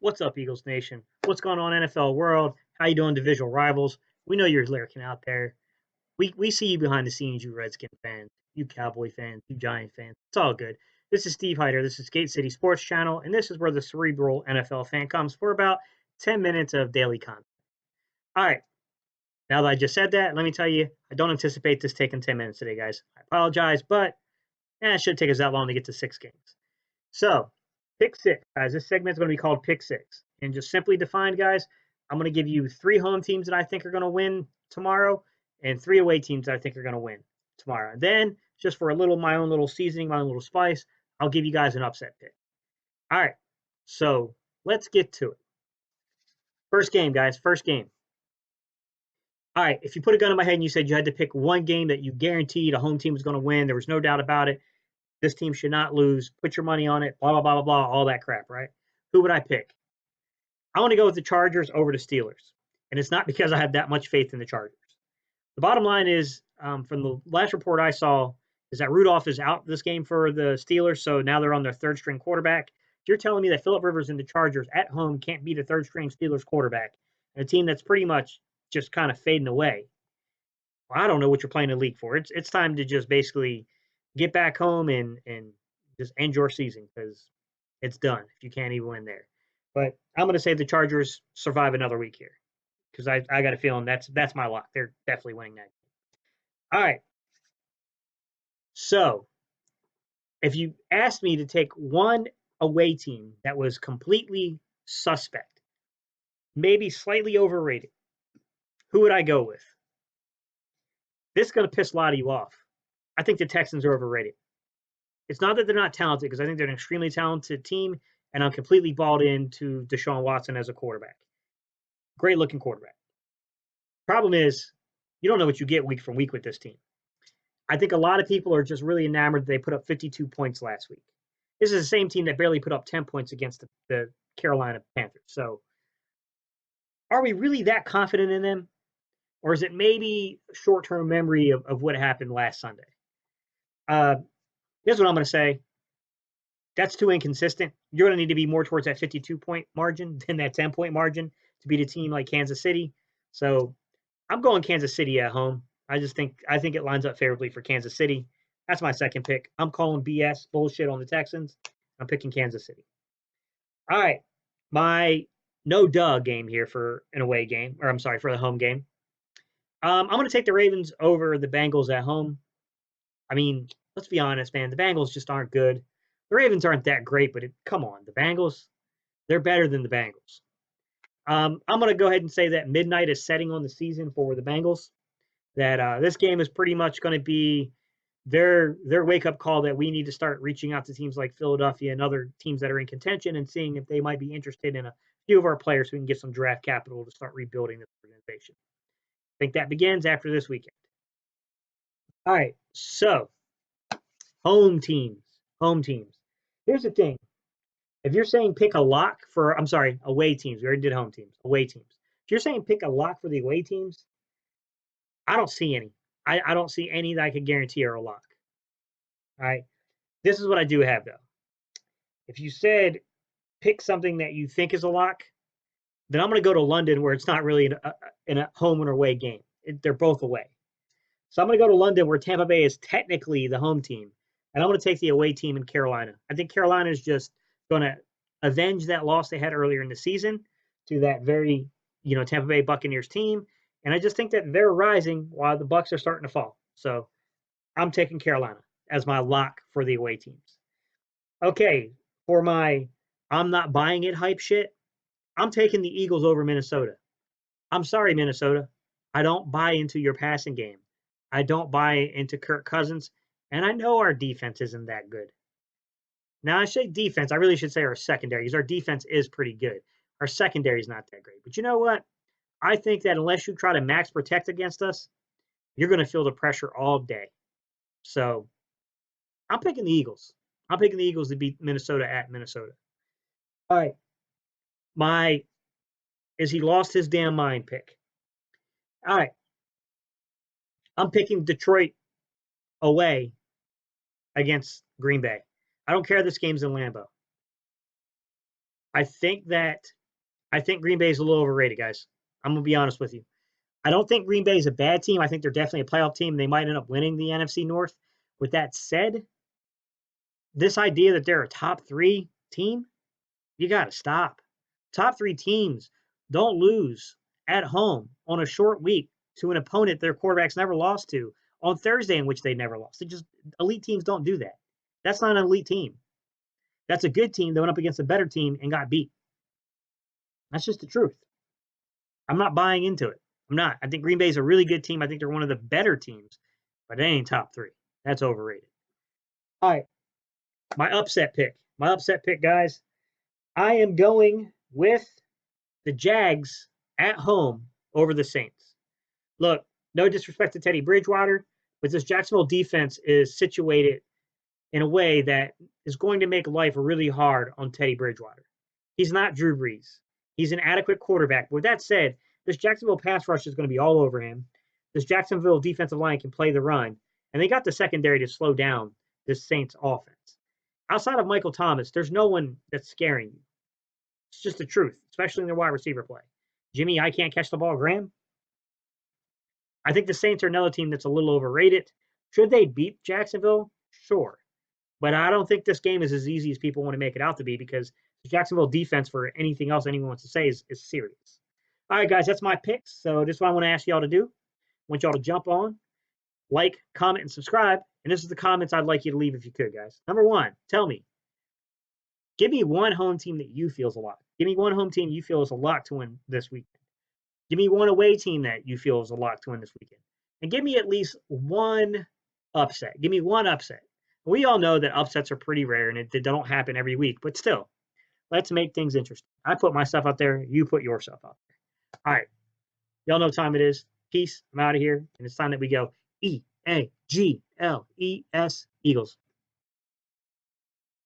What's up, Eagles Nation? What's going on, NFL world? How you doing, divisional rivals? We know you're lurking out there. We see you behind the scenes, you Redskin fans, you Cowboy fans, you Giant fans. It's all good. This is Steve Hyder. This is Gate City Sports Channel, and this is where the cerebral NFL fan comes for about 10 minutes of daily content. All right. Now that I just said that, let me tell you, I don't anticipate this taking 10 minutes today, guys. I apologize, but it shouldn't take us that long to get to 6 games. So, pick six, guys. This segment is going to be called Pick Six. And just simply defined, guys, I'm going to give you three home teams that I think are going to win tomorrow and three away teams that I think are going to win tomorrow. And then, just for my own little seasoning, my own little spice, I'll give you guys an upset pick. All right. So, let's get to it. First game, guys. First game. All right. If you put a gun in my head and you said you had to pick one game that you guaranteed a home team was going to win, there was no doubt about it. This team should not lose. Put your money on it. Blah, blah, blah, blah, blah. All that crap, right? Who would I pick? I want to go with the Chargers over the Steelers. And it's not because I have that much faith in the Chargers. The bottom line is, from the last report I saw, is that Rudolph is out this game for the Steelers, so now they're on their third string quarterback. You're telling me that Philip Rivers and the Chargers at home can't beat a third string Steelers quarterback, and a team that's pretty much just kind of fading away. Well, I don't know what you're playing the league for. It's time to just basically get back home and just end your season because it's done if you can't even win there. But I'm going to say the Chargers survive another week here because I got a feeling that's my lock. They're definitely winning that. All right. So if you asked me to take one away team that was completely suspect, maybe slightly overrated, who would I go with? This is going to piss a lot of you off. I think the Texans are overrated. It's not that they're not talented because I think they're an extremely talented team, and I'm completely bought into Deshaun Watson as a quarterback. Great looking quarterback. Problem is, you don't know what you get week from week with this team. I think a lot of people are just really enamored that they put up 52 points last week. This is the same team that barely put up 10 points against the Carolina Panthers. So, are we really that confident in them? Or is it maybe short term memory of what happened last Sunday? Uh, here's what I'm going to say. That's too inconsistent. You're going to need to be more towards that 52-point margin than that 10-point margin to beat a team like Kansas City. So I'm going Kansas City at home. I think it lines up favorably for Kansas City. That's my second pick. I'm calling BS bullshit on the Texans. I'm picking Kansas City. All right, my no duh game here for an away game, or I'm sorry for the home game. I'm going to take the Ravens over the Bengals at home. I mean, let's be honest, man. The Bengals just aren't good. The Ravens aren't that great, but come on, the Bengals, they're better than the Bengals. I'm going to go ahead and say that midnight is setting on the season for the Bengals. That this game is pretty much going to be their wake up call that we need to start reaching out to teams like Philadelphia and other teams that are in contention and seeing if they might be interested in a few of our players so we can get some draft capital to start rebuilding this organization. I think that begins after this weekend. All right, so home teams, home teams. Here's the thing: if you're saying pick a lock for, I'm sorry, away teams. We already did home teams, away teams. If you're saying pick a lock for the away teams, I don't see any. I don't see any that I could guarantee are a lock. All right. This is what I do have though. If you said pick something that you think is a lock, then I'm going to go to London where it's not really in a home and away game. They're both away. So I'm going to go to London where Tampa Bay is technically the home team, and I'm going to take the away team in Carolina. I think Carolina is just going to avenge that loss they had earlier in the season to that very, Tampa Bay Buccaneers team, and I just think that they're rising while the Bucs are starting to fall. So I'm taking Carolina as my lock for the away teams. Okay, for my I'm not buying it hype shit, I'm taking the Eagles over Minnesota. I'm sorry, Minnesota. I don't buy into your passing game. I don't buy into Kirk Cousins. And I know our defense isn't that good. Now, I say defense. I really should say our secondary because our defense is pretty good. Our secondary is not that great. But you know what? I think that unless you try to max protect against us, you're going to feel the pressure all day. So I'm picking the Eagles. I'm picking the Eagles to beat Minnesota at Minnesota. All right. My is he lost his damn mind pick. All right. I'm picking Detroit away against Green Bay. I don't care if this game's in Lambeau. I think Green Bay is a little overrated, guys. I'm gonna be honest with you. I don't think Green Bay is a bad team. I think they're definitely a playoff team. They might end up winning the NFC North. With that said, this idea that they're a top 3 team, you got to stop. Top 3 teams don't lose at home on a short week to an opponent their quarterbacks never lost to on Thursday, in which they never lost. Elite teams don't do that. That's not an elite team. That's a good team that went up against a better team and got beat. That's just the truth. I'm not buying into it. I'm not. I think Green Bay is a really good team. I think they're one of the better teams, but they ain't top 3. That's overrated. All right. My upset pick. Guys. I am going with the Jags at home over the Saints. Look, no disrespect to Teddy Bridgewater, but this Jacksonville defense is situated in a way that is going to make life really hard on Teddy Bridgewater. He's not Drew Brees. He's an adequate quarterback. With that said, this Jacksonville pass rush is going to be all over him. This Jacksonville defensive line can play the run, and they got the secondary to slow down this Saints offense. Outside of Michael Thomas, there's no one that's scaring you. It's just the truth, especially in their wide receiver play. Jimmy, I can't catch the ball, Graham. I think the Saints are another team that's a little overrated. Should they beat Jacksonville? Sure. But I don't think this game is as easy as people want to make it out to be, because the Jacksonville defense, for anything else anyone wants to say, is serious. All right, guys, that's my picks. So this is what I want to ask y'all to do. I want y'all to jump on, like, comment, and subscribe. And this is the comments I'd like you to leave if you could, guys. Number 1, tell me. Give me one home team that you feel is a lock. Give me one home team you feel is a lock to win this weekend. Give me one away team that you feel is a lock to win this weekend. And give me at least one upset. Give me one upset. We all know that upsets are pretty rare and they don't happen every week, but still, let's make things interesting. I put myself out there. You put yourself out there. All right. Y'all know what time it is. Peace. I'm out of here. And it's time that we go Eagles.